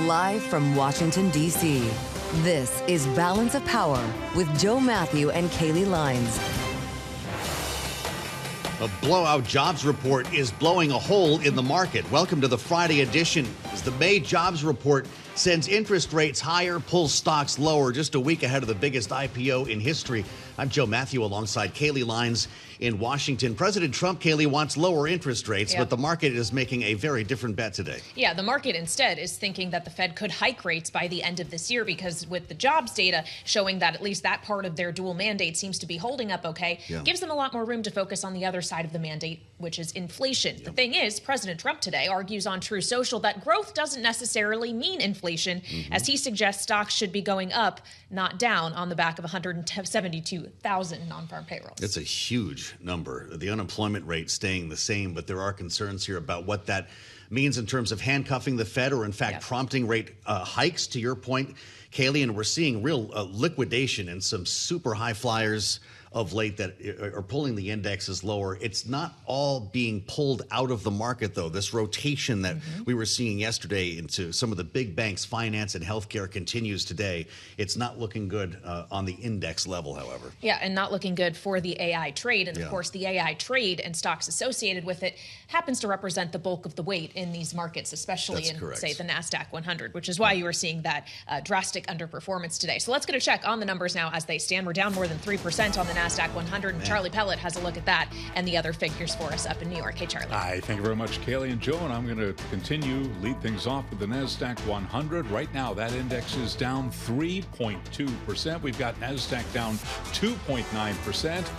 Live from Washington, D.C., this is Balance of Power with Joe Mathieu and Kailey Leinz. A blowout jobs report is blowing a hole in the market. Welcome to the Friday edition. As the May jobs report sends interest rates higher, pulls stocks lower, just a week ahead of the biggest IPO in history. I'm Joe Mathieu alongside Kailey Leinz in Washington. President Trump, Kailey, wants lower interest rates, but the market is making a very different bet today. Yeah, the market instead is thinking that the Fed could hike rates by the end of this year because with the jobs data showing that at least that part of their dual mandate seems to be holding up okay, gives them a lot more room to focus on the other side of the mandate, which is inflation. The thing is, President Trump today argues on Truce Social that growth doesn't necessarily mean inflation, as he suggests stocks should be going up, not down, on the back of 172,000 non-farm payrolls. It's a huge number. The unemployment rate staying the same, but there are concerns here about what that means in terms of handcuffing the Fed or, in fact, prompting rate hikes, to your point, Kailey. And we're seeing real liquidation and some super high flyers of late that are pulling the indexes lower. It's not all being pulled out of the market, though. This rotation that we were seeing yesterday into some of the big banks, finance and healthcare, continues today. It's not looking good on the index level, however. Yeah, and not looking good for the AI trade. And of course, the AI trade and stocks associated with it happens to represent the bulk of the weight in these markets, especially say, the Nasdaq 100, which is why you are seeing that drastic underperformance today. So let's get a check on the numbers now as they stand. We're down more than 3% on the Nasdaq 100, and Charlie Pellet has a look at that and the other figures for us up in New York. Hey, Charlie. Hi, thank you very much, Kailey and Joe, and I'm going to continue, lead things off with the Nasdaq 100. Right now, that index is down 3.2%. We've got Nasdaq down 2.9%.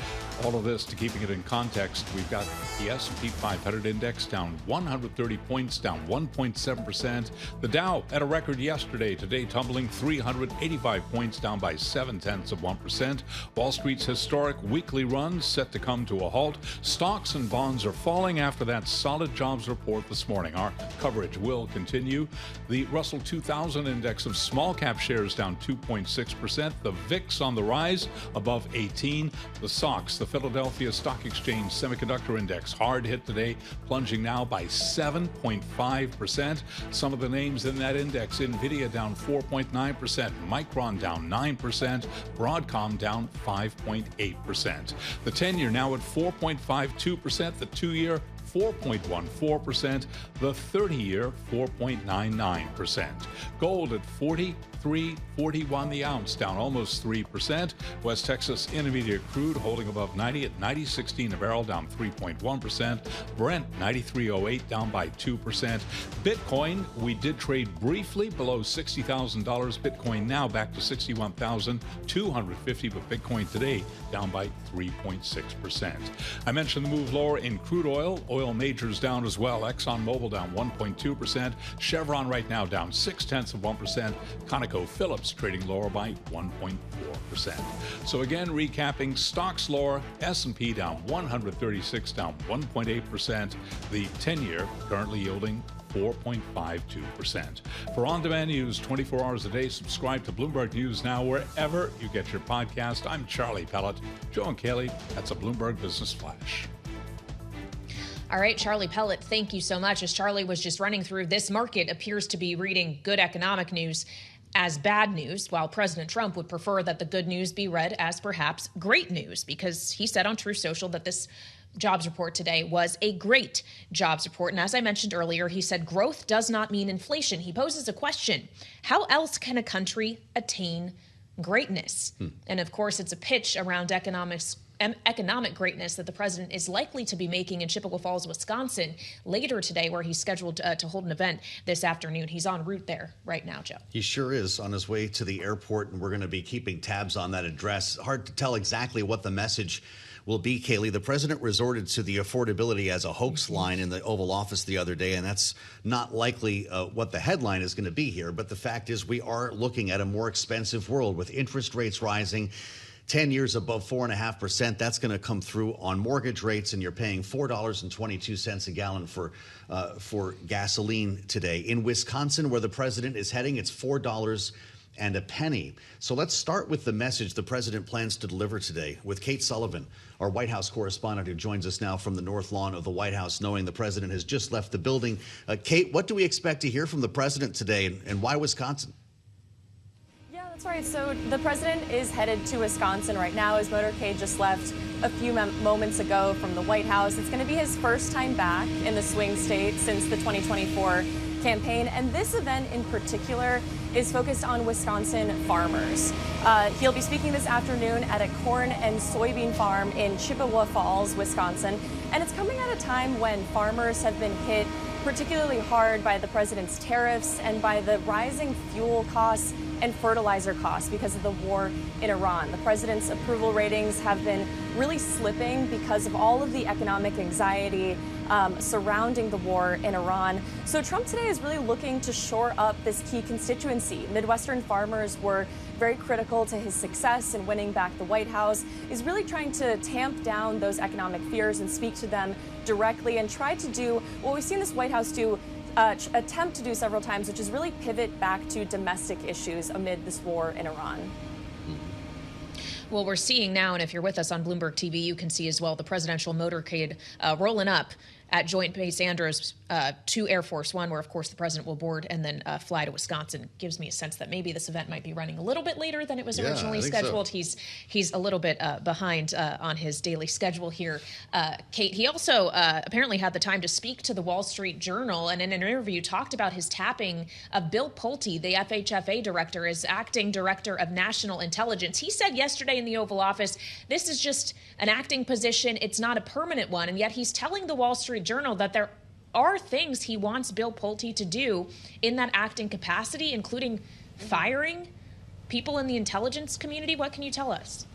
All of this, to keeping it in context, we've got the S&P 500 index down 130 points, down 1.7%. The Dow at a record yesterday, today tumbling 385 points, down by 0.7%. Wall Street's historic weekly run set to come to a halt. Stocks and bonds are falling after that solid jobs report this morning. Our coverage will continue. The Russell 2000 index of small cap shares down 2.6%. The VIX on the rise, above 18. The SOX, the Philadelphia Stock Exchange Semiconductor Index, hard hit today, plunging now by 7.5%. Some of the names in that index: NVIDIA down 4.9%, Micron down 9%, Broadcom down 5.8%. The 10-year now at 4.52%, the 2-year 4.14%, the 30-year 4.99%. Gold at $43.41 the ounce, down almost 3%. West Texas Intermediate crude holding above 90 at $90.16 a barrel, down 3.1%. Brent 93.08, down by 2%. Bitcoin, we did trade briefly below $60,000. Bitcoin now back to $61,250, but Bitcoin today down by 3.6%. I mentioned the move lower in crude oil. Oil majors down as well. ExxonMobil down 1.2%. Chevron right now down 0.6%. ConocoPhillips trading lower by 1.4%. So again, recapping, stocks lower. S&P down 136, down 1.8%. The 10-year currently yielding 4.52%. For on-demand news 24 hours a day, subscribe to Bloomberg News Now wherever you get your podcast. I'm Charlie Pellet. Joe and Kailey, that's a Bloomberg Business Flash. All right, Charlie Pellet, thank you so much. As Charlie was just running through, this market appears to be reading good economic news as bad news, while President Trump would prefer that the good news be read as perhaps great news, because he said on Truce Social that this jobs report today was a great jobs report. And as I mentioned earlier, he said growth does not mean inflation. He poses a question: how else can a country attain greatness? And of course, it's a pitch around economic greatness that the president is likely to be making in Chippewa Falls, Wisconsin later today, where he's scheduled to hold an event this afternoon. He's en route there right now, Joe. He sure is, on his way to the airport, and we're going to be keeping tabs on that address. Hard to tell exactly what the message will be, Kailey. The president resorted to the affordability as a hoax line in the Oval Office the other day, and that's not likely what the headline is going to be here. But the fact is, we are looking at a more expensive world with interest rates rising. 10 years above 4.5%. That's going to come through on mortgage rates, and you're paying $4.22 a gallon for gasoline today. In Wisconsin, where the president is heading, it's $4 and a penny. So let's start with the message the president plans to deliver today with Kate Sullivan, our White House correspondent, who joins us now from the North Lawn of the White House, knowing the president has just left the building. Kate, what do we expect to hear from the president today, and why Wisconsin? Yeah, that's right. So the president is headed to Wisconsin right now. His motorcade just left a few moments ago from the White House. It's going to be his first time back in the swing state since the 2024 campaign, and this event in particular is focused on Wisconsin farmers. He'll be speaking this afternoon at a corn and soybean farm in Chippewa Falls, Wisconsin, and it's coming at a time when farmers have been hit particularly hard by the president's tariffs and by the rising fuel costs and fertilizer costs because of the war in Iran. The president's approval ratings have been really slipping because of all of the economic anxiety surrounding the war in Iran. So Trump today is really looking to shore up this key constituency. Midwestern farmers were very critical to his success in winning back the White House. He's really trying to tamp down those economic fears and speak to them directly and try to do what we've seen this White House do attempt to do several times, which is really pivot back to domestic issues amid this war in Iran. Well, we're seeing now, and if you're with us on Bloomberg TV, you can see as well the presidential motorcade rolling up at Joint Base Andrews to Air Force One, where, of course, the president will board and then fly to Wisconsin. Gives me a sense that maybe this event might be running a little bit later than it was originally scheduled. So. He's a little bit behind on his daily schedule here. Kate, he also apparently had the time to speak to the Wall Street Journal, and in an interview talked about his tapping of Bill Pulte, the FHFA director, as acting director of national intelligence. He said yesterday in the Oval Office, this is just an acting position. It's not a permanent one. And yet he's telling the Wall Street Journal that there are things he wants Bill Pulte to do in that acting capacity, including firing people in the intelligence community. What can you tell us?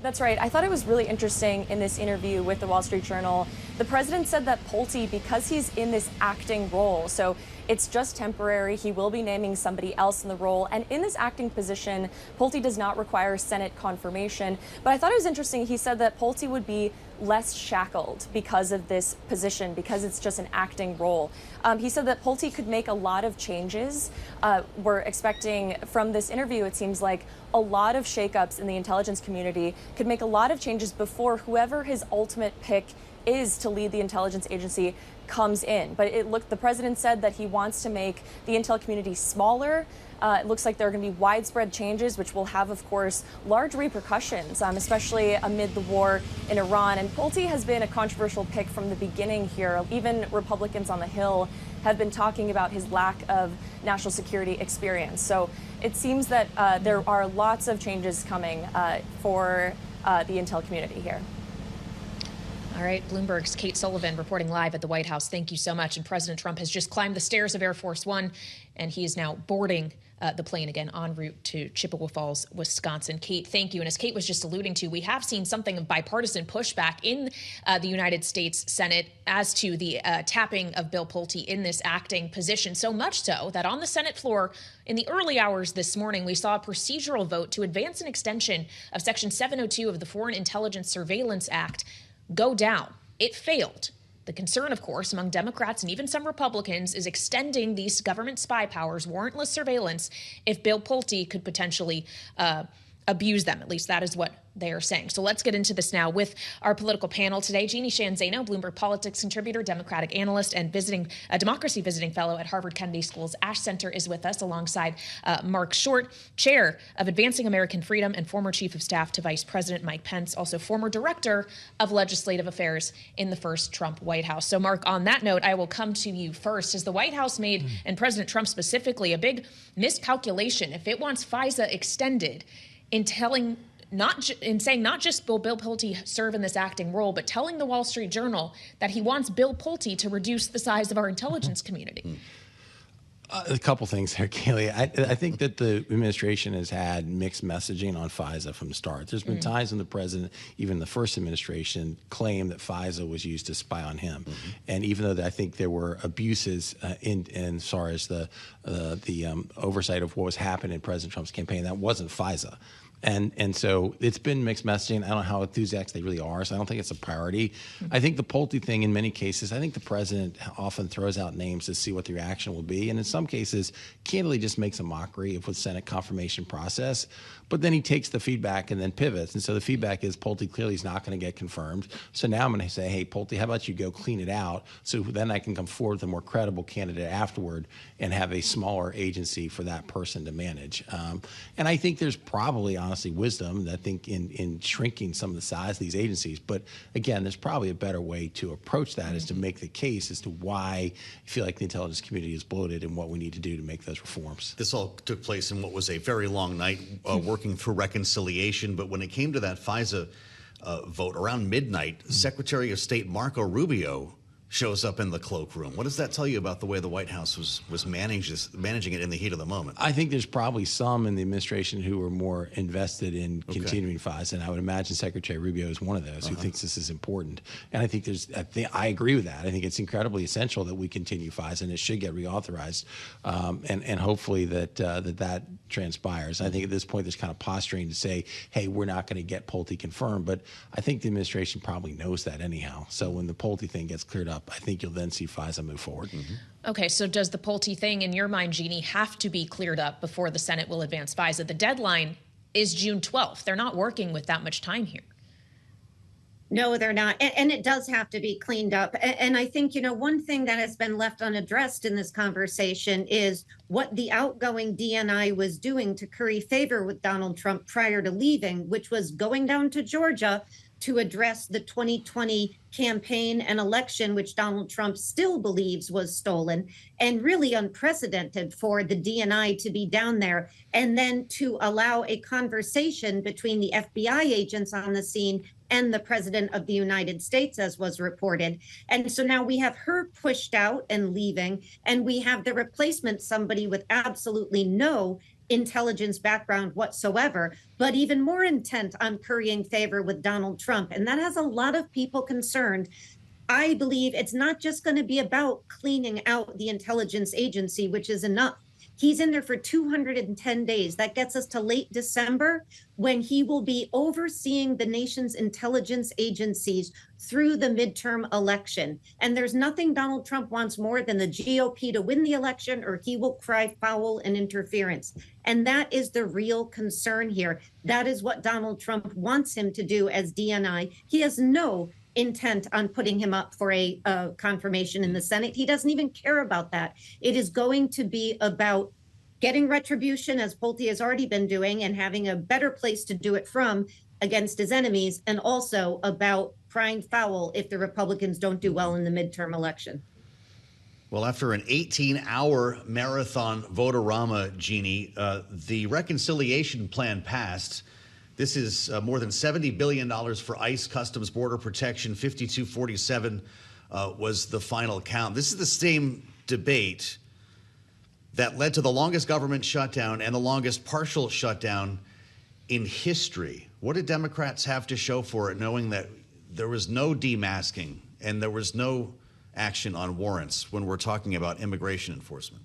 That's right. I thought it was really interesting in this interview with the Wall Street Journal. The president said that Pulte, because he's in this acting role, so it's just temporary, he will be naming somebody else in the role. And in this acting position, Pulte does not require Senate confirmation. But I thought it was interesting. He said that Pulte would be less shackled because of this position, because it's just an acting role. He said that Pulte could make a lot of changes. We're expecting from this interview, it seems like a lot of shakeups in the intelligence community, could make a lot of changes before whoever his ultimate pick is to lead the intelligence agency comes in. But the president said that he wants to make the intel community smaller. It looks like there are going to be widespread changes, which will have, of course, large repercussions, especially amid the war in Iran. And Pulte has been a controversial pick from the beginning here. Even Republicans on the Hill have been talking about his lack of national security experience. So it seems that there are lots of changes coming for the intel community here. All right, Bloomberg's Kate Sullivan reporting live at the White House. Thank you so much. And President Trump has just climbed the stairs of Air Force One, and he is now boarding the plane again en route to Chippewa Falls, Wisconsin. Kate, thank you. And as Kate was just alluding to, we have seen something of bipartisan pushback in the United States Senate as to the tapping of Bill Pulte in this acting position. So much so that on the Senate floor in the early hours this morning, we saw a procedural vote to advance an extension of Section 702 of the Foreign Intelligence Surveillance Act go down. It failed. The concern, of course, among Democrats and even some Republicans is extending these government spy powers, warrantless surveillance, if Bill Pulte could potentially abuse them. At least that is what they are saying. So let's get into this now with our political panel today. Jeanne Zaino, Bloomberg politics contributor, Democratic analyst, and democracy visiting fellow at Harvard Kennedy School's Ash Center is with us, alongside Marc Short, chair of Advancing American Freedom and former chief of staff to Vice President Mike Pence, also former director of legislative affairs in the first Trump White House. So Marc, on that note, I will come to you first. As the White House made, and President Trump specifically, a big miscalculation if it wants FISA extended in saying not just Bill Pulte serve in this acting role, but telling the Wall Street Journal that he wants Bill Pulte to reduce the size of our intelligence community? A couple things there, Kailey. I think that the administration has had mixed messaging on FISA from the start. There's been times when the president, even the first administration, claimed that FISA was used to spy on him. And even though I think there were abuses in as far as the oversight of what was happening in President Trump's campaign, that wasn't FISA. And so it's been mixed messaging. I don't know how enthusiastic they really are, so I don't think it's a priority. I think the Pulte thing, in many cases, I think the president often throws out names to see what the reaction will be. And in some cases, candidly just makes a mockery of the Senate confirmation process. But then he takes the feedback and then pivots. And so the feedback is Pulte clearly is not going to get confirmed. So now I'm going to say, hey, Pulte, how about you go clean it out so then I can come forward with a more credible candidate afterward and have a smaller agency for that person to manage. And I think there's probably, honestly, wisdom, I think, in shrinking some of the size of these agencies. But again, there's probably a better way to approach that is to make the case as to why I feel like the intelligence community is bloated and what we need to do to make those reforms. This all took place in what was a very long night working through reconciliation. But when it came to that FISA vote around midnight, Secretary of State Marco Rubio shows up in the cloakroom. What does that tell you about the way the White House was managing it in the heat of the moment? I think there's probably some in the administration who are more invested in continuing FISA, and I would imagine Secretary Rubio is one of those who thinks this is important. And I think I agree with that. I think it's incredibly essential that we continue FISA, and it should get reauthorized, and hopefully that transpires. I think at this point there's kind of posturing to say, hey, we're not going to get Pulte confirmed, but I think the administration probably knows that anyhow. So when the Pulte thing gets cleared up, I think you'll then see FISA move forward. Okay, so does the Pulte thing, in your mind, Jeanne, have to be cleared up before the Senate will advance FISA? The deadline is June 12th. They're not working with that much time here. No, they're not. And it does have to be cleaned up. And I think, one thing that has been left unaddressed in this conversation is what the outgoing DNI was doing to curry favor with Donald Trump prior to leaving, which was going down to Georgia to address the 2020 campaign and election, which Donald Trump still believes was stolen, and really unprecedented for the DNI to be down there, and then to allow a conversation between the FBI agents on the scene and the President of the United States, as was reported. And so now we have her pushed out and leaving, and we have the replacement, somebody with absolutely no intelligence background whatsoever, but even more intent on currying favor with Donald Trump. And that has a lot of people concerned. I believe it's not just going to be about cleaning out the intelligence agency, which is enough. He's in there for 210 days. That gets us to late December, when he will be overseeing the nation's intelligence agencies through the midterm election. And there's nothing Donald Trump wants more than the GOP to win the election, or he will cry foul and interference. And that is the real concern here. That is what Donald Trump wants him to do as DNI. He has no intent on putting him up for a confirmation in the Senate. He doesn't even care about that. It is going to be about getting retribution, as Pulte has already been doing, and having a better place to do it from against his enemies, and also about crying foul if the Republicans don't do well in the midterm election. Well, after an 18-hour marathon vote-a-rama, Jeanne, the reconciliation plan passed. This is more than $70 billion for ICE, Customs, Border Protection. 5247 was the final count. This is the same debate that led to the longest government shutdown and the longest partial shutdown in history. What did Democrats have to show for it, knowing that there was no demasking and there was no action on warrants when we're talking about immigration enforcement?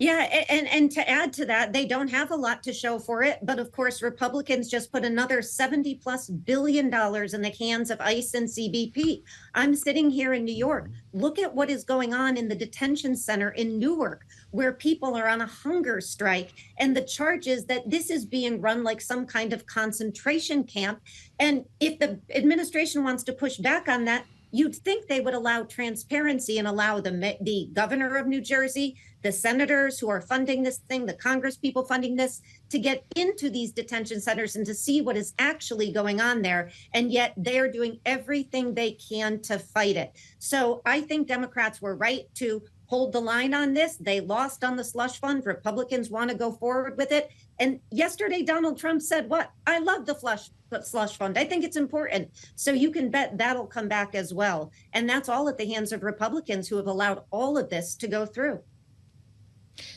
Yeah, and to add to that, they don't have a lot to show for it. But of course, Republicans just put another $70+ billion in the hands of ICE and CBP. I'm sitting here in New York. Look at what is going on in the detention center in Newark, where people are on a hunger strike. And the charge is that this is being run like some kind of concentration camp. And if the administration wants to push back on that, you'd think they would allow transparency and allow the governor of New Jersey, the senators who are funding this thing, the Congress people funding this, to get into these detention centers and to see what is actually going on there. And yet they're doing everything they can to fight it. So I think Democrats were right to hold the line on this. They lost on the slush fund. Republicans want to go forward with it. And yesterday, Donald Trump said, what? I love the slush fund. I think it's important. So you can bet that'll come back as well. And that's all at the hands of Republicans who have allowed all of this to go through.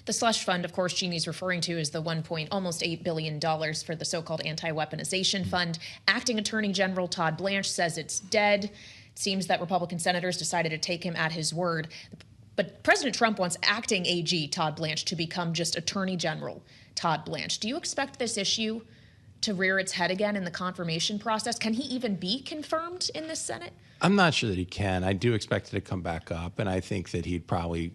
The slush fund, of course, Jeanne's referring to is the almost $8 billion for the so-called anti-weaponization fund. Acting Attorney General Todd Blanche says it's dead. It seems that Republican senators decided to take him at his word. But President Trump wants acting AG Todd Blanche to become just Attorney General. Todd Blanche. Do you expect this issue to rear its head again in the confirmation process? Can he even be confirmed in the Senate? I'm not sure that he can. I do expect it to come back up, and I think that he'd probably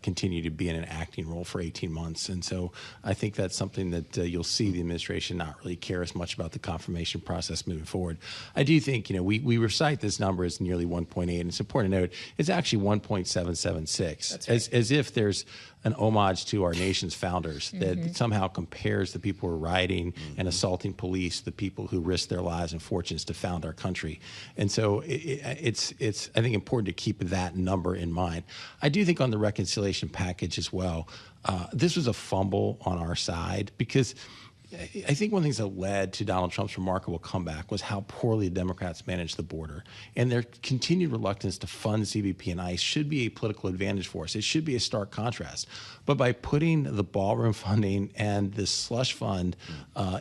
continue to be in an acting role for 18 months. And so I think that's something that you'll see the administration not really care as much about the confirmation process moving forward. I do think, we recite this number as nearly 1.8, and it's important to note it's actually 1.776. That's right. As if there's an homage to our nation's founders that somehow compares the people who are rioting and assaulting police, the people who risked their lives and fortunes to found our country. And so it's I think important to keep that number in mind. I do think on the reconciliation package as well, this was a fumble on our side because I think one of the things that led to Donald Trump's remarkable comeback was how poorly the Democrats managed the border. And their continued reluctance to fund CBP and ICE should be a political advantage for us. It should be a stark contrast. But by putting the ballroom funding and the slush fund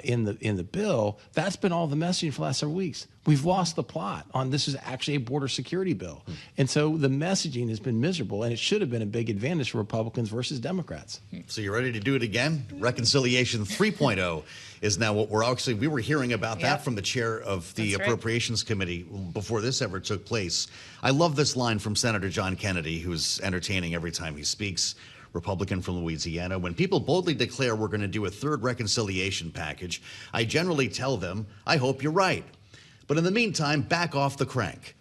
in the bill, that's been all the messaging for the last several weeks. We've lost the plot on this is actually a border security bill. And so the messaging has been miserable, and it should have been a big advantage for Republicans versus Democrats. So you're ready to do it again? Reconciliation 3.0 is now what we were hearing about that from the chair of the Appropriations Committee before this ever took place. I love this line from Senator John Kennedy, who's entertaining every time he speaks. Republican from Louisiana. When people boldly declare we're going to do a third reconciliation package, I generally tell them, I hope you're right. But in the meantime, back off the crank.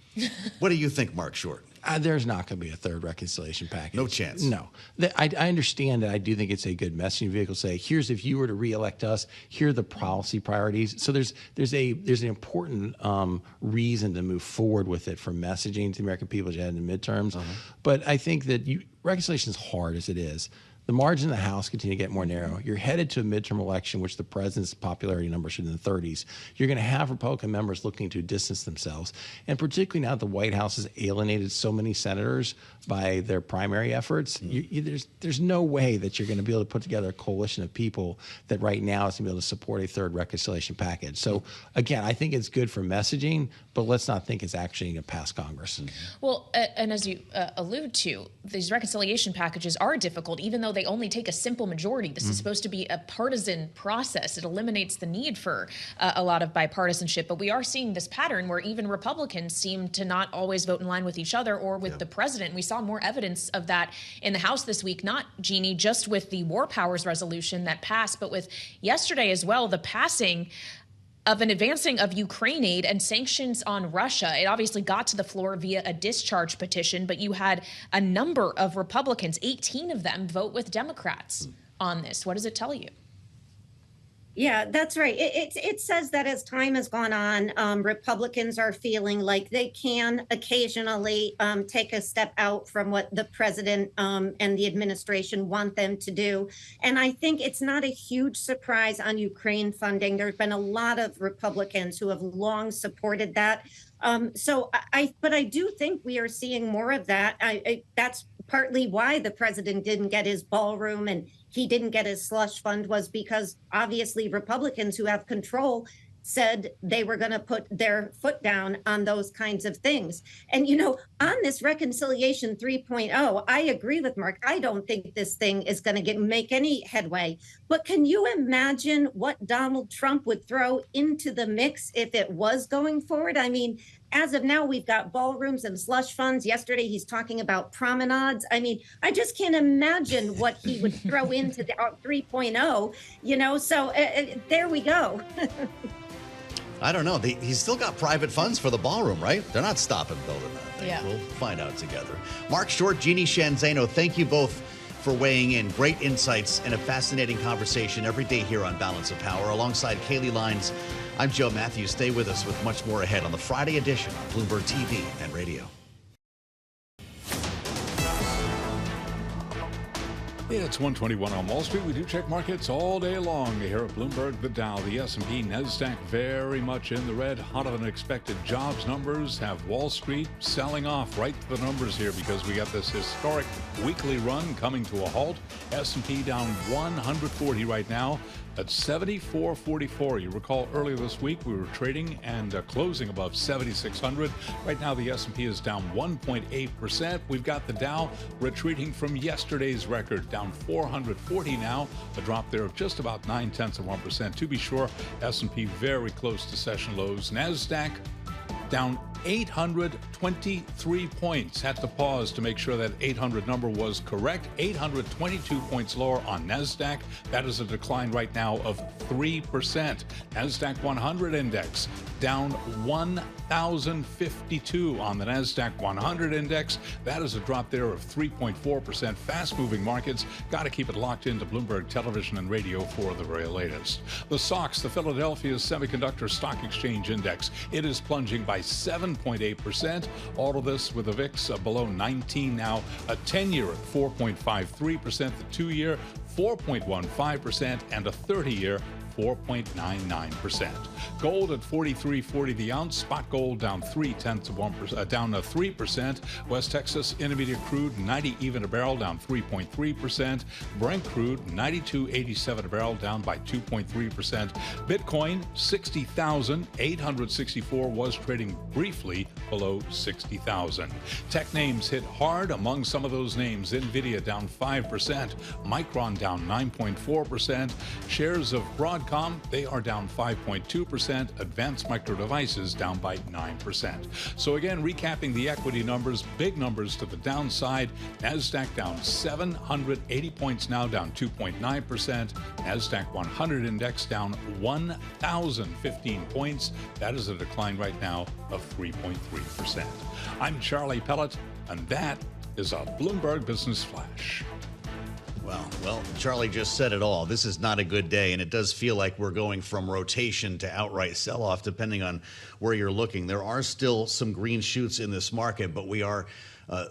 What do you think, Marc Short? There's not going to be a third reconciliation package. No chance. No. I understand that. I do think it's a good messaging vehicle to say, here's if you were to reelect us, here are the policy priorities. So there's an important reason to move forward with it for messaging to the American people as you had in the midterms. But I think that reconciliation is hard as it is. The margins in the House continue to get more narrow. You're headed to a midterm election, which the president's popularity numbers should be in the 30s. You're going to have Republican members looking to distance themselves. And particularly now that the White House has alienated so many senators by their primary efforts, there's no way that you're going to be able to put together a coalition of people that right now is going to be able to support a third reconciliation package. So, again, I think it's good for messaging, but let's not think it's actually going to pass Congress. Well, and as you allude to, these reconciliation packages are difficult, even though they only take a simple majority. This is supposed to be a partisan process. It eliminates the need for a lot of bipartisanship. But we are seeing this pattern where even Republicans seem to not always vote in line with each other or with the president. We saw more evidence of that in the House this week, not, Jeanne, just with the war powers resolution that passed, but with yesterday as well, the passing of an advancing of Ukraine aid and sanctions on Russia. It obviously got to the floor via a discharge petition, but you had a number of Republicans, 18 of them, vote with Democrats on this. What does it tell you? Yeah, that's right. It says that as time has gone on, Republicans are feeling like they can occasionally take a step out from what the president and the administration want them to do. And I think it's not a huge surprise on Ukraine funding. There's been a lot of Republicans who have long supported that. But I do think we are seeing more of that. That's partly why the president didn't get his ballroom and he didn't get his slush fund, was because obviously Republicans who have control said they were going to put their foot down on those kinds of things. And, on this reconciliation 3.0, I agree with Marc. I don't think this thing is going to make any headway. But can you imagine what Donald Trump would throw into the mix if it was going forward? I mean, as of now, we've got ballrooms and slush funds. Yesterday, he's talking about promenades. I mean, I just can't imagine what he would throw into the 3.0, so there we go. I don't know. He's still got private funds for the ballroom, right? They're not stopping building that thing. Yeah. We'll find out together. Marc Short, Jeanne, Zaino, thank you both for weighing in. Great insights and a fascinating conversation every day here on Balance of Power. Alongside Kailey, Leinz, I'm Joe Mathieu. Stay with us with much more ahead on the Friday edition on Bloomberg TV and radio. It's 121 on Wall Street. We do check markets all day long here at Bloomberg. The Dow, the S&P, Nasdaq very much in the red. Hotter than expected jobs numbers have Wall Street selling off right to the numbers here because we got this historic weekly run coming to a halt. S&P down 140 right now. at 74.44. You recall earlier this week we were trading and closing above 7,600. Right now the S&P is down 1.8%. We've got the Dow retreating from yesterday's record, down 440 now, a drop there of just about 0.9%. To be sure, S&P very close to session lows. Nasdaq down 823 points. Had to pause to make sure that 800 number was correct. 822 points lower on Nasdaq. That is a decline right now of 3%. Nasdaq 100 index down 1,052 on the Nasdaq 100 index. That is a drop there of 3.4%. Fast-moving markets. Got to keep it locked into Bloomberg television and radio for the very latest. The SOX, the Philadelphia Semiconductor Stock Exchange Index, it is plunging by 7.8%. All of this with a VIX below 19 now. A 10-year at 4.53%, the 2-year 4.15%, and a 30-year 4.99%. Gold at $43.40 the ounce. Spot gold down 0.3%, down 3%. West Texas Intermediate crude 90 even a barrel, down 3.3%. Brent crude 92.87 a barrel, down by 2.3%. Bitcoin 60,864 was trading briefly below 60,000. Tech names hit hard. Among some of those names, Nvidia down 5%, Micron down 9.4%. Shares of Broadcom, they are down 5.2%. Advanced Micro Devices down by 9%. So again, recapping the equity numbers, big numbers to the downside. Nasdaq down 780 points now, down 2.9%. Nasdaq 100 index down 1,015 points. That is a decline right now of 3.3%. I'm Charlie Pellet, and that is a Bloomberg Business Flash. Well, Charlie just said it all. This is not a good day, and it does feel like we're going from rotation to outright sell-off, depending on where you're looking. There are still some green shoots in this market, but we are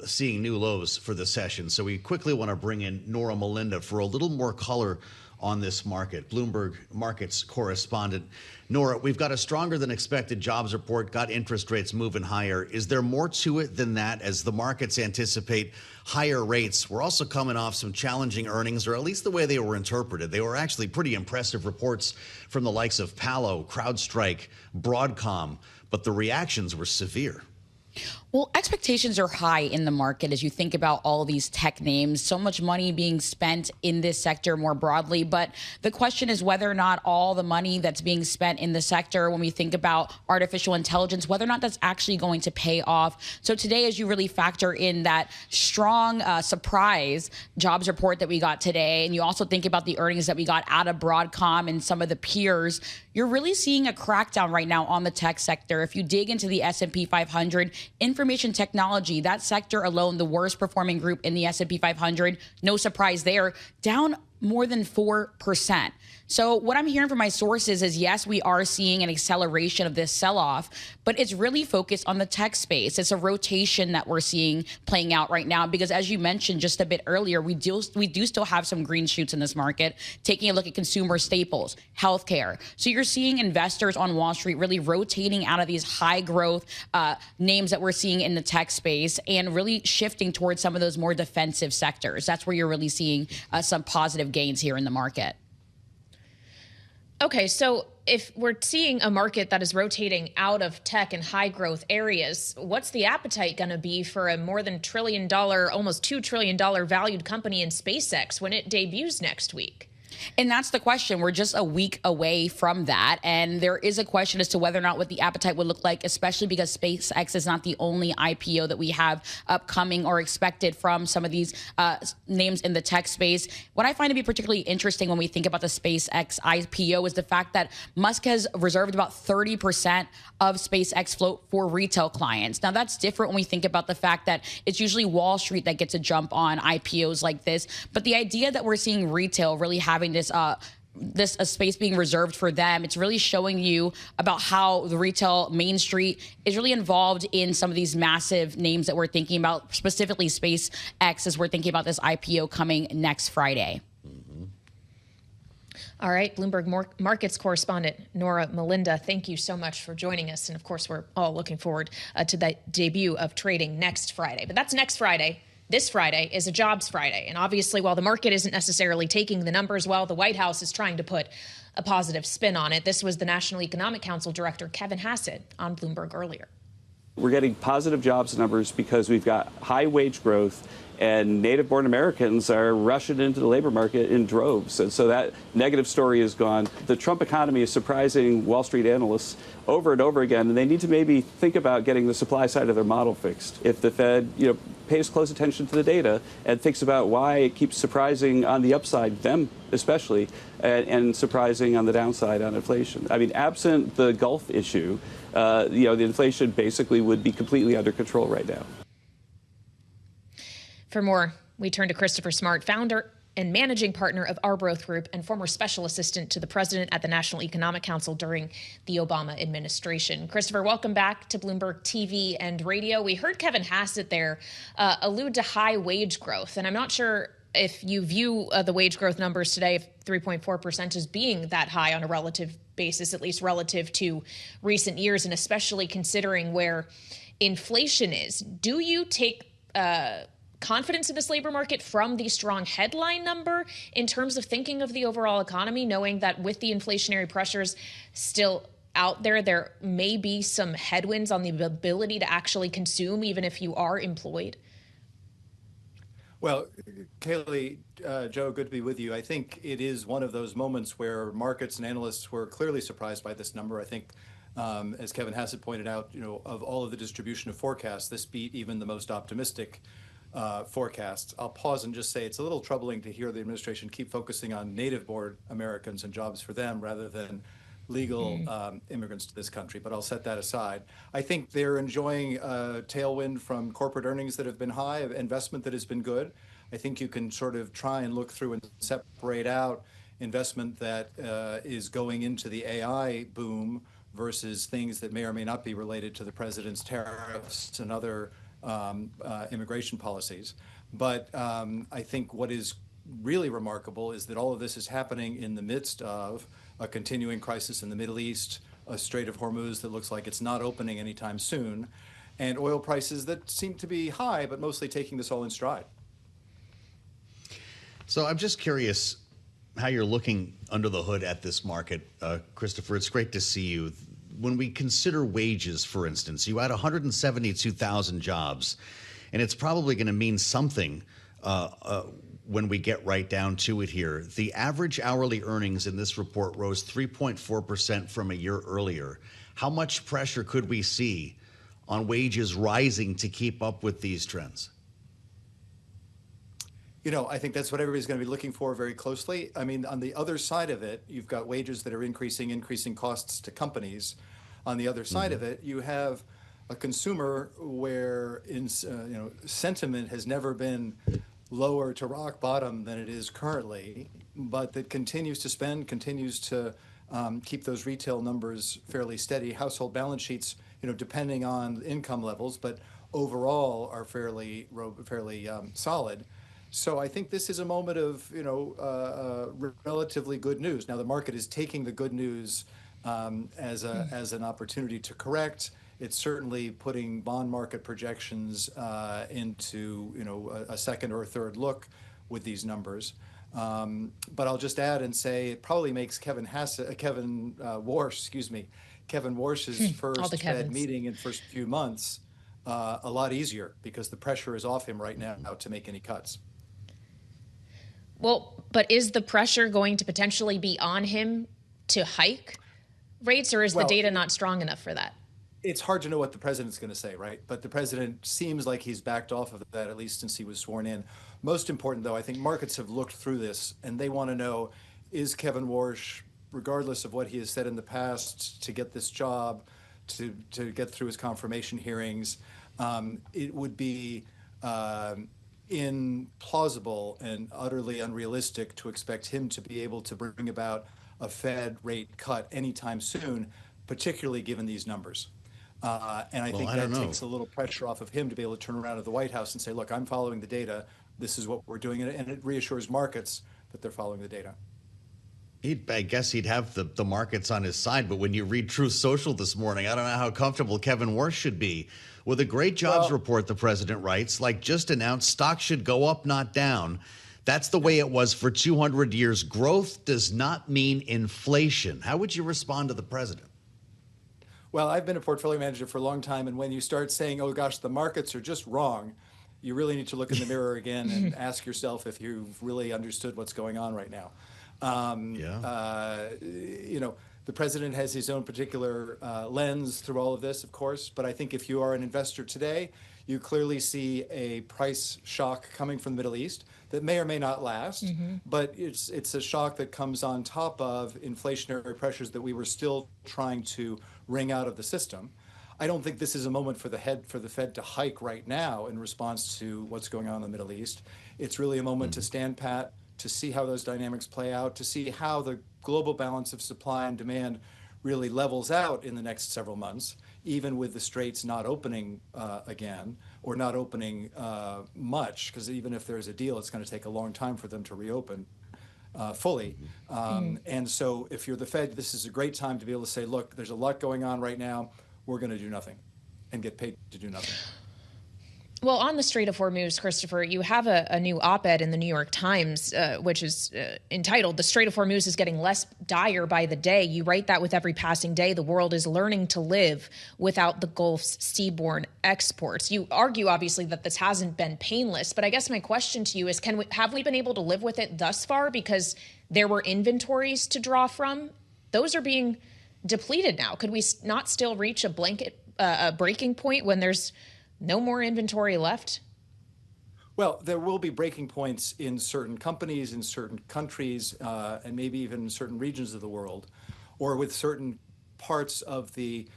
seeing new lows for the session. So we quickly want to bring in Nora Melinda for a little more color on this market. Bloomberg Markets correspondent. Nora, we've got a stronger than expected jobs report, got interest rates moving higher. Is there more to it than that as the markets anticipate higher rates? We're also coming off some challenging earnings, or at least the way they were interpreted. They were actually pretty impressive reports from the likes of Palo, CrowdStrike, Broadcom, but the reactions were severe. Well, expectations are high in the market as you think about all these tech names. So much money being spent in this sector more broadly. But the question is whether or not all the money that's being spent in the sector, when we think about artificial intelligence, whether or not that's actually going to pay off. So today, as you really factor in that strong surprise jobs report that we got today, and you also think about the earnings that we got out of Broadcom and some of the peers, you're really seeing a crackdown right now on the tech sector. If you dig into the S&P 500, information technology, that sector alone, the worst performing group in the S&P 500, no surprise there, down more than 4%. So what I'm hearing from my sources is, yes, we are seeing an acceleration of this sell-off, but it's really focused on the tech space. It's a rotation that we're seeing playing out right now because, as you mentioned just a bit earlier, we do still have some green shoots in this market, taking a look at consumer staples, healthcare. So you're seeing investors on Wall Street really rotating out of these high growth names that we're seeing in the tech space and really shifting towards some of those more defensive sectors. That's where you're really seeing some positive gains here in the market. Okay, so if we're seeing a market that is rotating out of tech and high growth areas, what's the appetite going to be for a more than $1 trillion, almost $2 trillion valued company in SpaceX when it debuts next week? And that's the question. We're just a week away from that. And there is a question as to whether or not what the appetite would look like, especially because SpaceX is not the only IPO that we have upcoming or expected from some of these names in the tech space. What I find to be particularly interesting when we think about the SpaceX IPO is the fact that Musk has reserved about 30% of SpaceX float for retail clients. Now, that's different when we think about the fact that it's usually Wall Street that gets a jump on IPOs like this. But the idea that we're seeing retail really having this space being reserved for them, it's really showing you about how the retail Main Street is really involved in some of these massive names that we're thinking about, specifically SpaceX, as we're thinking about this IPO coming next Friday. All right, Bloomberg Markets correspondent Nora Melinda, thank you so much for joining us. And of course, we're all looking forward to the debut of trading next Friday. But that's next Friday. this Friday is a jobs Friday. And obviously, while the market isn't necessarily taking the numbers well, the White House is trying to put a positive spin on it. This was the National Economic Council Director Kevin Hassett on Bloomberg earlier. We're getting positive jobs numbers because we've got high wage growth and native-born Americans are rushing into the labor market in droves. And so that negative story is gone. The Trump economy is surprising Wall Street analysts over and over again, and they need to maybe think about getting the supply side of their model fixed. If the Fed, pays close attention to the data and thinks about why it keeps surprising on the upside, them especially, and surprising on the downside on inflation. I mean, absent the Gulf issue, the inflation basically would be completely under control right now. For more, we turn to Christopher Smart, founder and managing partner of Arbroath Group and former special assistant to the president at the National Economic Council during the Obama administration. Christopher, welcome back to Bloomberg TV and radio. We heard Kevin Hassett there allude to high wage growth, and I'm not sure if you view the wage growth numbers today of 3.4% as being that high on a relative basis, at least relative to recent years, and especially considering where inflation is. Do you take confidence in this labor market from the strong headline number in terms of thinking of the overall economy, knowing that with the inflationary pressures still out there, there may be some headwinds on the ability to actually consume, even if you are employed? Well, Kailey, Joe, good to be with you. I think it is one of those moments where markets and analysts were clearly surprised by this number. I think, as Kevin Hassett pointed out, of all of the distribution of forecasts, this beat even the most optimistic forecasts. I'll pause and just say it's a little troubling to hear the administration keep focusing on native-born Americans and jobs for them rather than legal immigrants to this country, but I'll set that aside. I think they're enjoying a tailwind from corporate earnings that have been high, investment that has been good. I think you can sort of try and look through and separate out investment that is going into the AI boom versus things that may or may not be related to the president's tariffs and other immigration policies. But I think what is really remarkable is that all of this is happening in the midst of a continuing crisis in the Middle East, a Strait of Hormuz that looks like it's not opening anytime soon, and oil prices that seem to be high, but mostly taking this all in stride. So I'm just curious how you're looking under the hood at this market. Christopher, it's great to see you. When we consider wages, for instance, you had 172,000 jobs, and it's probably going to mean something when we get right down to it here. The average hourly earnings in this report rose 3.4% from a year earlier. How much pressure could we see on wages rising to keep up with these trends? I think that's what everybody's going to be looking for very closely. I mean, on the other side of it, you've got wages that are increasing costs to companies. On the other side of it, you have a consumer where sentiment has never been lower to rock bottom than it is currently, but that continues to spend, continues to keep those retail numbers fairly steady. Household balance sheets, depending on income levels, but overall are fairly solid. So I think this is a moment of, relatively good news. Now the market is taking the good news as an opportunity to correct. It's certainly putting bond market projections into, a second or third look with these numbers. But I'll just add and say it probably makes Kevin Warsh's first Fed meeting in first few months a lot easier because the pressure is off him right now to make any cuts. Well, but is the pressure going to potentially be on him to hike rates, or is the data not strong enough for that? It's hard to know what the president's going to say, right? But the president seems like he's backed off of that, at least since he was sworn in. Most important, though, I think markets have looked through this and they want to know, is Kevin Warsh, regardless of what he has said in the past, to get this job, to get through his confirmation hearings, it would be implausible and utterly unrealistic to expect him to be able to bring about a Fed rate cut anytime soon, particularly given these numbers. And I think that takes a little pressure off of him to be able to turn around to the White House and say, look, I'm following the data. This is what we're doing. And it reassures markets that they're following the data. I guess he'd have the markets on his side, but when you read Truth Social this morning, I don't know how comfortable Kevin Warsh should be. With a great jobs report, the president writes, like just announced, stocks should go up, not down. That's the way it was for 200 years. Growth does not mean inflation. How would you respond to the president? Well, I've been a portfolio manager for a long time, and when you start saying, oh gosh, the markets are just wrong, you really need to look in the mirror again and ask yourself if you've really understood what's going on right now. You know, the president has his own particular lens through all of this, of course, but I think if you are an investor today, you clearly see a price shock coming from the Middle East that may or may not last, but it's a shock that comes on top of inflationary pressures that we were still trying to wring out of the system. I don't think this is a moment for the Fed to hike right now in response to what's going on in the Middle East. It's really a moment to stand pat, to see how those dynamics play out, to see how the global balance of supply and demand really levels out in the next several months, even with the straits not opening again, or not opening much, because even if there's a deal, it's going to take a long time for them to reopen fully. And so if you're the Fed, this is a great time to be able to say, look, there's a lot going on right now. We're going to do nothing and get paid to do nothing. Well, on the Strait of Hormuz, Christopher, you have a new op-ed in the New York Times, which is entitled, "The Strait of Hormuz is getting less dire by the day." You write that with every passing day, the world is learning to live without the Gulf's seaborne exports. You argue, obviously, that this hasn't been painless, but I guess my question to you is, have we been able to live with it thus far because there were inventories to draw from? Those are being depleted now. Could we not still reach a breaking point when there's no more inventory left? Well, there will be breaking points in certain companies, in certain countries, and maybe even in certain regions of the world, or with certain parts of the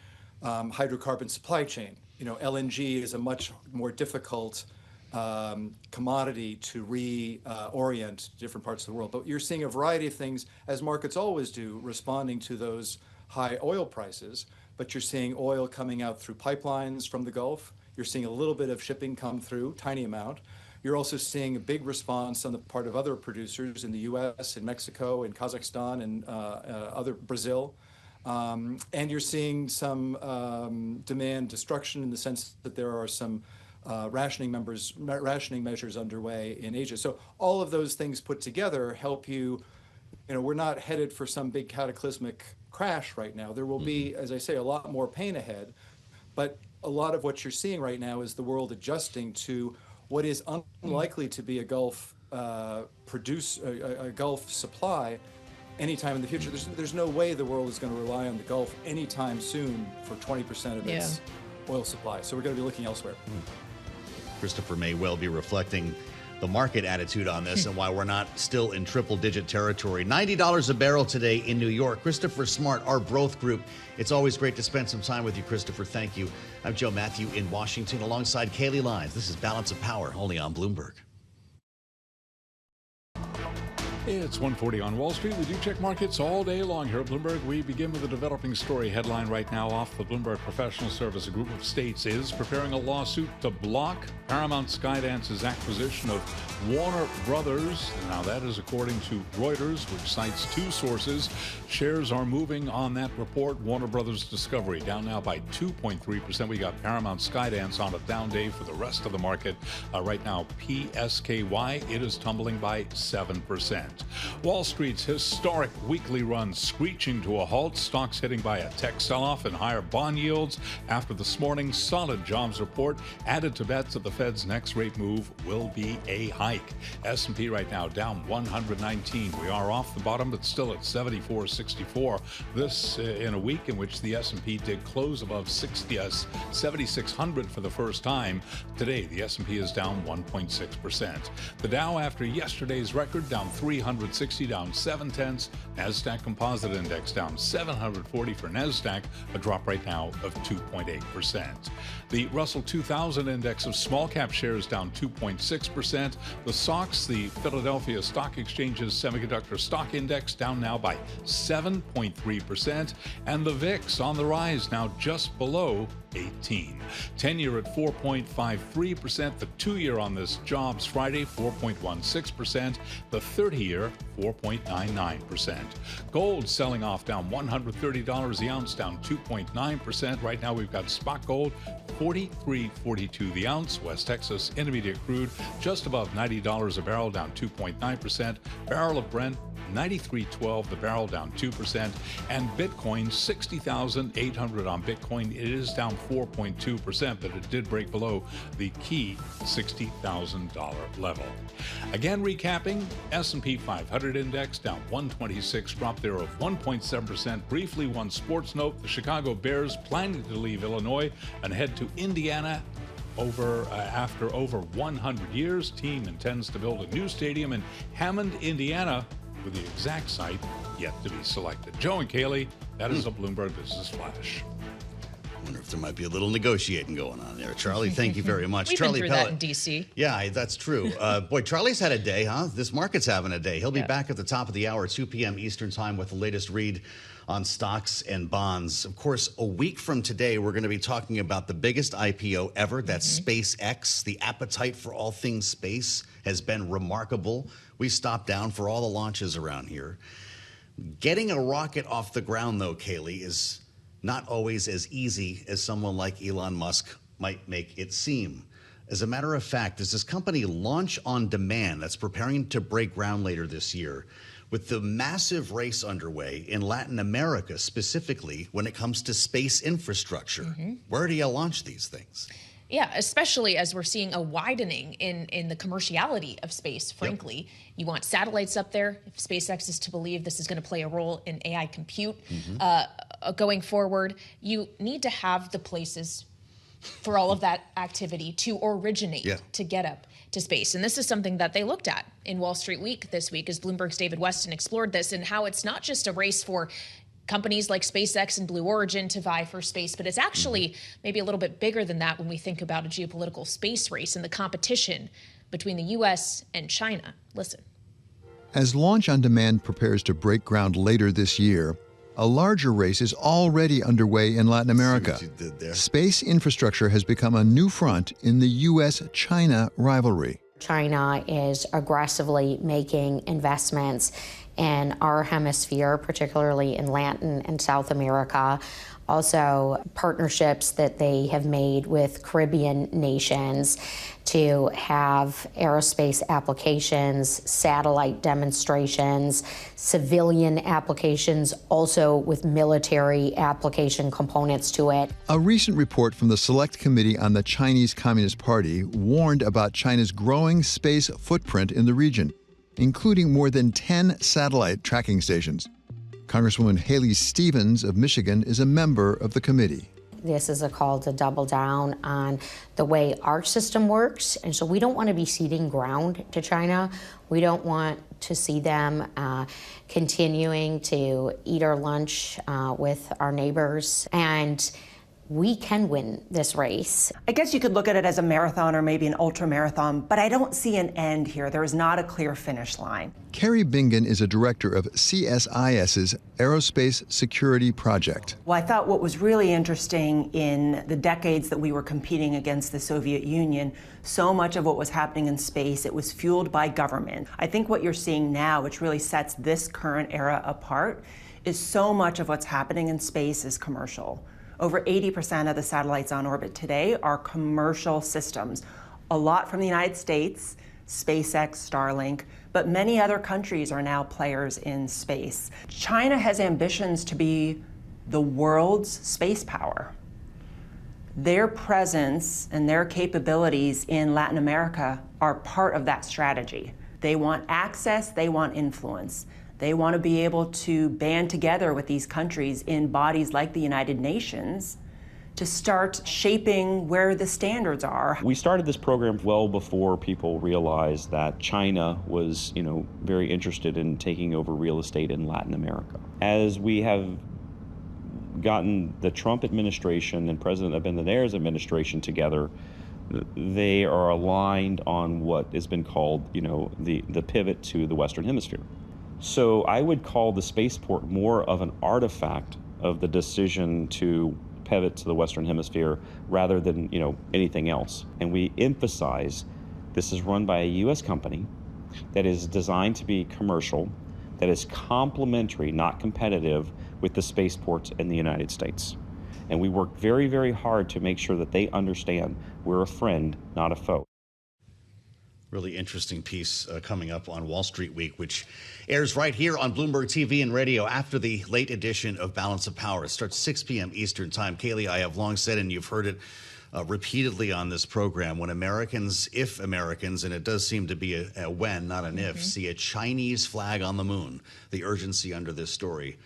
hydrocarbon supply chain. You know, LNG is a much more difficult commodity to reorient different parts of the world. But you're seeing a variety of things, as markets always do, responding to those high oil prices. But you're seeing oil coming out through pipelines from the Gulf. You're seeing a little bit of shipping come through, tiny amount. You're also seeing a big response on the part of other producers in the U.S., in Mexico, in Kazakhstan, and other Brazil. And you're seeing some demand destruction in the sense that there are some rationing measures underway in Asia. So all of those things put together help you. You know, we're not headed for some big cataclysmic crash right now. There will be, as I say, a lot more pain ahead, but a lot of what you're seeing right now is the world adjusting to what is unlikely to be a Gulf a Gulf supply anytime in the future. There's no way the world is going to rely on the Gulf anytime soon for 20% of its oil supply. So we're going to be looking elsewhere. Christopher may well be reflecting the market attitude on this and why we're not still in triple-digit territory. $90 a barrel today in New York. Christopher Smart, Arbroath Group. It's always great to spend some time with you, Christopher. Thank you. I'm Joe Mathieu in Washington alongside Kailey Leinz. This is Balance of Power, only on Bloomberg. It's 1:40 on Wall Street. We do check markets all day long here at Bloomberg. We begin with a developing story headline right now off the Bloomberg Professional Service. A group of states is preparing a lawsuit to block Paramount Skydance's acquisition of Warner Brothers. Now, that is according to Reuters, which cites two sources. Shares are moving on that report. Warner Brothers Discovery down now by 2.3%. We got Paramount Skydance on a down day for the rest of the market. Right now, PSKY, it is tumbling by 7%. Wall Street's historic weekly run screeching to a halt. Stocks hitting by a tech sell-off and higher bond yields after this morning's solid jobs report added to bets that the Fed's next rate move will be a hike. S&P right now down 119. We are off the bottom, but still at 74.64. This in a week in which the S&P did close above 7,600 for the first time. Today, the S&P is down 1.6%. The Dow, after yesterday's record, down 360, down 0.7. Nasdaq Composite Index down 740 for Nasdaq, a drop right now of 2.8%. The Russell 2000 Index of small cap shares down 2.6%. The SOX, the Philadelphia Stock Exchange's Semiconductor Stock Index, down now by 7.3%. And the VIX on the rise, now just below 18. 10-year at 4.53%. The 2-year on this jobs Friday, 4.16%. The 30-year there, 4.99%. Gold selling off down $130 the ounce, down 2.9%. Right now we've got spot gold, $43.42 the ounce. West Texas Intermediate crude just above $90 a barrel, down 2.9%. Barrel of Brent, $93.12 the barrel, down 2%, and Bitcoin 60,800 on Bitcoin. It is down 4.2%, but it did break below the key $60,000 level. Again, recapping, S&P 500 index down 126, drop there of 1.7%. Briefly, one sports note: the Chicago Bears planning to leave Illinois and head to Indiana. After over 100 years, team intends to build a new stadium in Hammond, Indiana, with the exact site yet to be selected. Joe and Kailey, that is a Bloomberg Business Flash. I wonder if there might be a little negotiating going on there. Charlie, thank you very much. We've Charlie been through that in D.C. Yeah, that's true. Boy, Charlie's had a day, huh? This market's having a day. He'll be back at the top of the hour, 2 p.m. Eastern Time, with the latest read on stocks and bonds. Of course, a week from today, we're going to be talking about the biggest IPO ever. That's SpaceX. The appetite for all things space has been remarkable. We stopped down for all the launches around here. Getting a rocket off the ground, though, Kailey, is not always as easy as someone like Elon Musk might make it seem. As a matter of fact, there's this company, Launch on Demand, that's preparing to break ground later this year. With the massive race underway in Latin America, specifically when it comes to space infrastructure, where do you launch these things? Yeah, especially as we're seeing a widening in the commerciality of space, frankly. You want satellites up there. If SpaceX is to believe this is going to play a role in AI compute going forward, you need to have the places for all of that activity to originate, to get up to space. And this is something that they looked at in Wall Street Week this week, as Bloomberg's David Weston explored this, and how it's not just a race for companies like SpaceX and Blue Origin to vie for space, but it's actually maybe a little bit bigger than that when we think about a geopolitical space race and the competition between the U.S. and China. Listen. As Launch on Demand prepares to break ground later this year, a larger race is already underway in Latin America. Space infrastructure has become a new front in the U.S.-China rivalry. China is aggressively making investments in our hemisphere, particularly in Latin and South America. Also, partnerships that they have made with Caribbean nations to have aerospace applications, satellite demonstrations, civilian applications, also with military application components to it. A recent report from the Select Committee on the Chinese Communist Party warned about China's growing space footprint in the region, including more than 10 satellite tracking stations. Congresswoman Haley Stevens of Michigan is a member of the committee. This is a call to double down on the way our system works. And so we don't want to be ceding ground to China. We don't want to see them continuing to eat our lunch with our neighbors. And we can win this race. I guess you could look at it as a marathon or maybe an ultra marathon, but I don't see an end here. There is not a clear finish line. Carrie Bingen is a director of CSIS's Aerospace Security Project. Well, I thought what was really interesting in the decades that we were competing against the Soviet Union, so much of what was happening in space, it was fueled by government. I think what you're seeing now, which really sets this current era apart, is so much of what's happening in space is commercial. Over 80% of the satellites on orbit today are commercial systems. A lot from the United States, SpaceX, Starlink, but many other countries are now players in space. China has ambitions to be the world's space power. Their presence and their capabilities in Latin America are part of that strategy. They want access, they want influence. They want to be able to band together with these countries in bodies like the United Nations to start shaping where the standards are. We started this program well before people realized that China was, very interested in taking over real estate in Latin America. As we have gotten the Trump administration and President Abinader's administration together, they are aligned on what has been called, the pivot to the Western Hemisphere. So I would call the spaceport more of an artifact of the decision to pivot to the Western Hemisphere rather than, anything else. And we emphasize this is run by a U.S. company. that is designed to be commercial, that is complementary, not competitive, with the spaceports in the United States. And we work very, very hard to make sure that they understand we're a friend, not a foe. Really interesting piece coming up on Wall Street Week, which airs right here on Bloomberg TV and radio after the late edition of Balance of Power. It starts 6 p.m. Eastern Time. Kailey, I have long said, and you've heard it repeatedly on this program, when Americans, if Americans, and it does seem to be a when, not an if, see a Chinese flag on the moon, the urgency under this story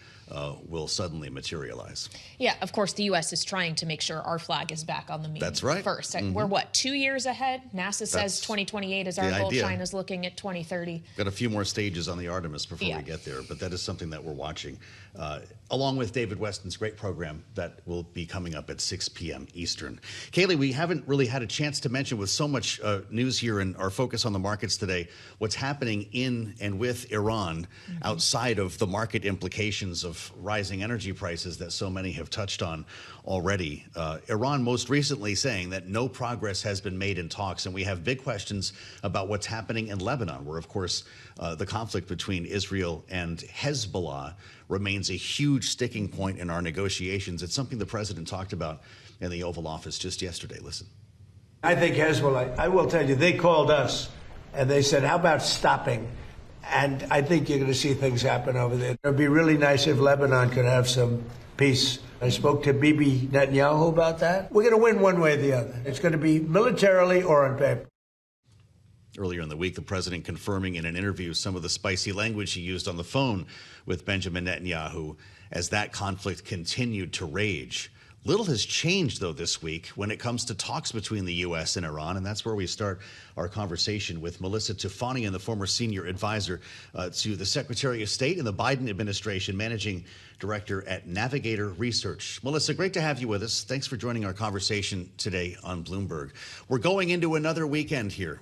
will suddenly materialize. Yeah, of course, the U.S. is trying to make sure our flag is back on the moon. That's right. First. We're, 2 years ahead? NASA says 2028 is our goal. Idea. China's looking at 2030. Got a few more stages on the Artemis before we get there, but that is something that we're watching, along with David Weston's great program that will be coming up at 6 p.m. Eastern. Kailey, we haven't really had a chance to mention, with so much news here and our focus on the markets today, what's happening in and with Iran outside of the market implications of rising energy prices that so many have touched on already. Iran most recently saying that no progress has been made in talks, and we have big questions about what's happening in Lebanon, where, of course, the conflict between Israel and Hezbollah remains a huge sticking point in our negotiations. It's something the president talked about in the Oval Office just yesterday. Listen. I think Hezbollah, I will tell you, they called us and they said, how about stopping? And I think you're going to see things happen over there. It would be really nice if Lebanon could have some peace. I spoke to Bibi Netanyahu about that. We're going to win one way or the other. It's going to be militarily or on paper. Earlier in the week, the president confirming in an interview some of the spicy language he used on the phone with Benjamin Netanyahu as that conflict continued to rage. Little has changed, though, this week when it comes to talks between the U.S. and Iran, and that's where we start our conversation with Melissa Toufanian, the former senior advisor to the Secretary of State in the Biden administration, managing director at Navigator Research. Melissa, great to have you with us. Thanks for joining our conversation today on Bloomberg. We're going into another weekend here.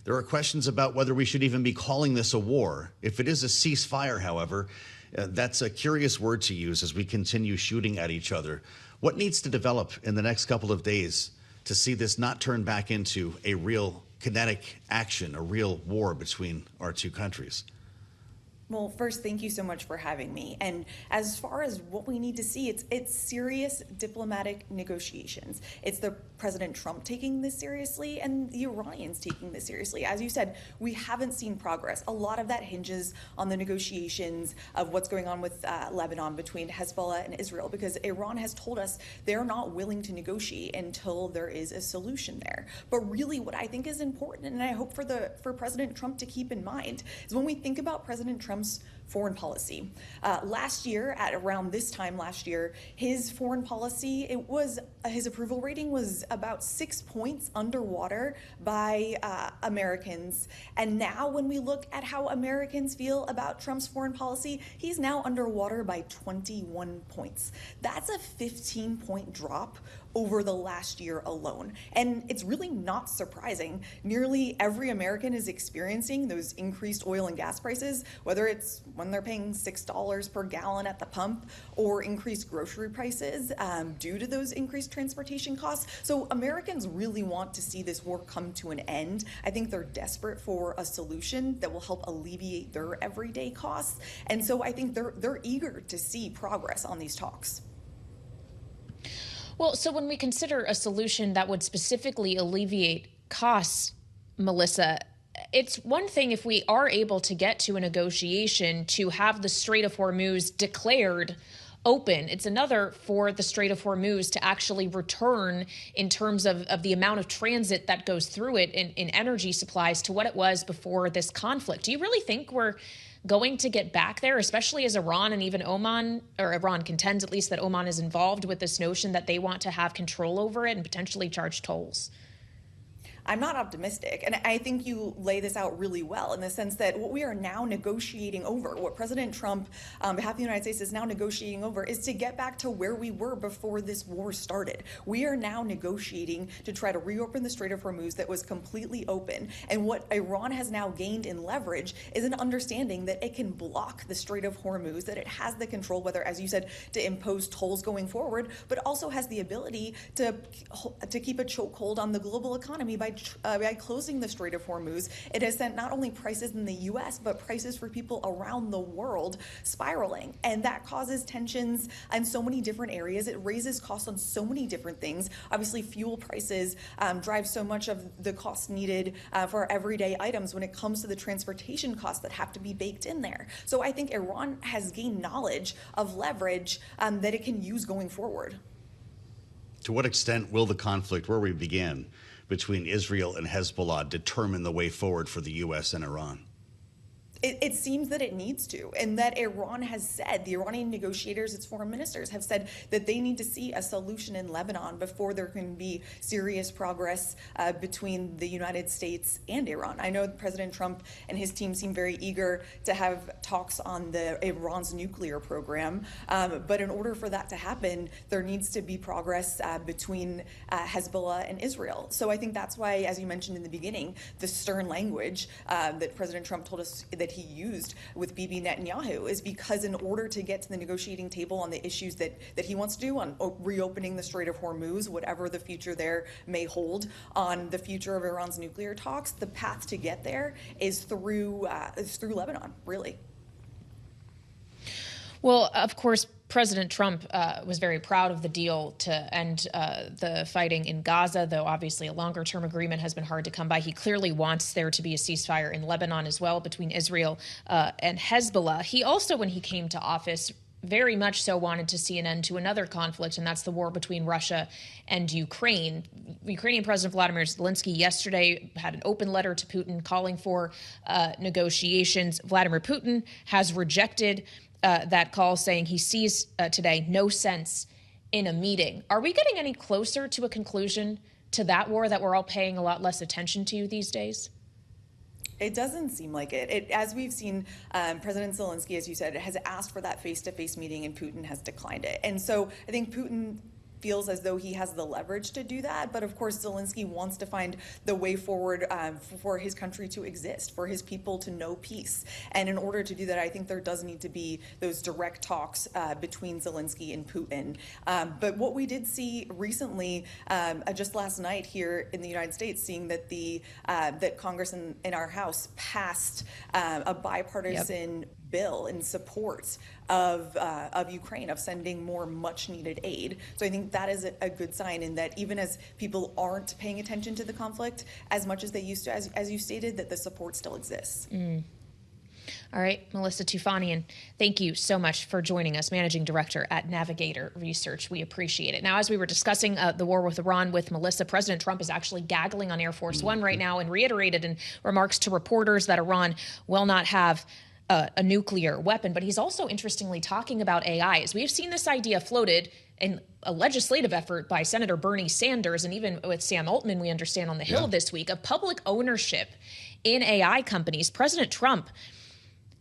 There are questions about whether we should even be calling this a war. If it is a ceasefire, however, that's a curious word to use as we continue shooting at each other. What needs to develop in the next couple of days to see this not turn back into a real kinetic action, a real war between our two countries? Well, first, thank you so much for having me. And as far as what we need to see, it's serious diplomatic negotiations. It's the President Trump taking this seriously and the Iranians taking this seriously. As you said, we haven't seen progress. A lot of that hinges on the negotiations of what's going on with Lebanon between Hezbollah and Israel, because Iran has told us they're not willing to negotiate until there is a solution there. But really what I think is important, and I hope for President Trump to keep in mind, is when we think about President Trump's foreign policy. Last year, at around this time last year, his foreign policy, his approval rating was about 6 points underwater by Americans. And now when we look at how Americans feel about Trump's foreign policy, he's now underwater by 21 points. That's a 15-point drop over the last year alone. And it's really not surprising. Nearly every American is experiencing those increased oil and gas prices, whether it's when they're paying $6 per gallon at the pump or increased grocery prices due to those increased transportation costs. So Americans really want to see this war come to an end. I think they're desperate for a solution that will help alleviate their everyday costs. And so I think they're eager to see progress on these talks. Well, so when we consider a solution that would specifically alleviate costs, Melissa, it's one thing if we are able to get to a negotiation to have the Strait of Hormuz declared open. It's another for the Strait of Hormuz to actually return in terms of the amount of transit that goes through it in energy supplies to what it was before this conflict. Do you really think we're going to get back there, especially as Iran and even Oman, or Iran contends at least that Oman is involved with this notion that they want to have control over it and potentially charge tolls? I'm not optimistic. And I think you lay this out really well in the sense that what we are now negotiating over, what President Trump, on behalf of the United States, is now negotiating over, is to get back to where we were before this war started. We are now negotiating to try to reopen the Strait of Hormuz that was completely open. And what Iran has now gained in leverage is an understanding that it can block the Strait of Hormuz, that it has the control, whether, as you said, to impose tolls going forward, but also has the ability to keep a chokehold on the global economy by by closing the Strait of Hormuz, it has sent not only prices in the U.S., but prices for people around the world spiraling. And that causes tensions in so many different areas. It raises costs on so many different things. Obviously, fuel prices drive so much of the cost needed for everyday items when it comes to the transportation costs that have to be baked in there. So I think Iran has gained knowledge of leverage that it can use going forward. To what extent will the conflict, where we began, between Israel and Hezbollah determine the way forward for the U.S. and Iran? It seems that it needs to, and that Iran has said, the Iranian negotiators, its foreign ministers, have said that they need to see a solution in Lebanon before there can be serious progress between the United States and Iran. I know President Trump and his team seem very eager to have talks on Iran's nuclear program, but in order for that to happen, there needs to be progress between Hezbollah and Israel. So I think that's why, as you mentioned in the beginning, the stern language that President Trump told us that he used with Bibi Netanyahu is because in order to get to the negotiating table on the issues that he wants to do on reopening the Strait of Hormuz, whatever the future there may hold, on the future of Iran's nuclear talks, the path to get there is through Lebanon, really. Well, of course, President Trump was very proud of the deal to end the fighting in Gaza, though obviously a longer-term agreement has been hard to come by. He clearly wants there to be a ceasefire in Lebanon as well between Israel and Hezbollah. He also, when he came to office, very much so wanted to see an end to another conflict, and that's the war between Russia and Ukraine. Ukrainian President Vladimir Zelenskyy yesterday had an open letter to Putin calling for negotiations. Vladimir Putin has rejected that call, saying he sees today no sense in a meeting. Are we getting any closer to a conclusion to that war that we're all paying a lot less attention to these days? It doesn't seem like it. As we've seen, President Zelenskyy, as you said, has asked for that face-to-face meeting, and Putin has declined it. And so I think Putin feels as though he has the leverage to do that. But of course, Zelenskyy wants to find the way forward for his country to exist, for his people to know peace. And in order to do that, I think there does need to be those direct talks between Zelenskyy and Putin. But what we did see recently, just last night here in the United States, seeing that that Congress in our House passed a bipartisan bill in support of Ukraine, of sending more much-needed aid. So I think that is a good sign, in that even as people aren't paying attention to the conflict as much as they used to, as you stated, that the support still exists. All right, Melissa Toufanian, thank you so much for joining us, Managing Director at Navigator Research. We appreciate it. Now, as we were discussing the war with Iran with Melissa, President Trump is actually gaggling on Air Force One right now and reiterated in remarks to reporters that Iran will not have a nuclear weapon. But he's also interestingly talking about AI. As we have seen this idea floated in a legislative effort by Senator Bernie Sanders, and even with Sam Altman, we understand, on the Hill this week, of public ownership in AI companies. President Trump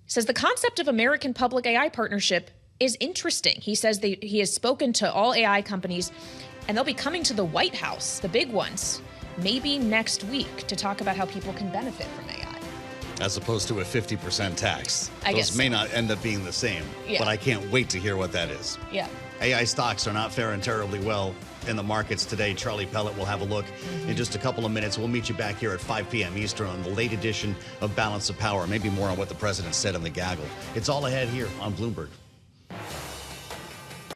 says the concept of American public AI partnership is interesting. He says he has spoken to all AI companies, and they'll be coming to the White House, the big ones, maybe next week, to talk about how people can benefit from AI. As opposed to a 50% tax. Those may not end up being the same, but I can't wait to hear what that is. Yeah. AI stocks are not faring terribly well in the markets today. Charlie Pellet will have a look in just a couple of minutes. We'll meet you back here at 5 p.m. Eastern on the late edition of Balance of Power, maybe more on what the president said in the gaggle. It's all ahead here on Bloomberg.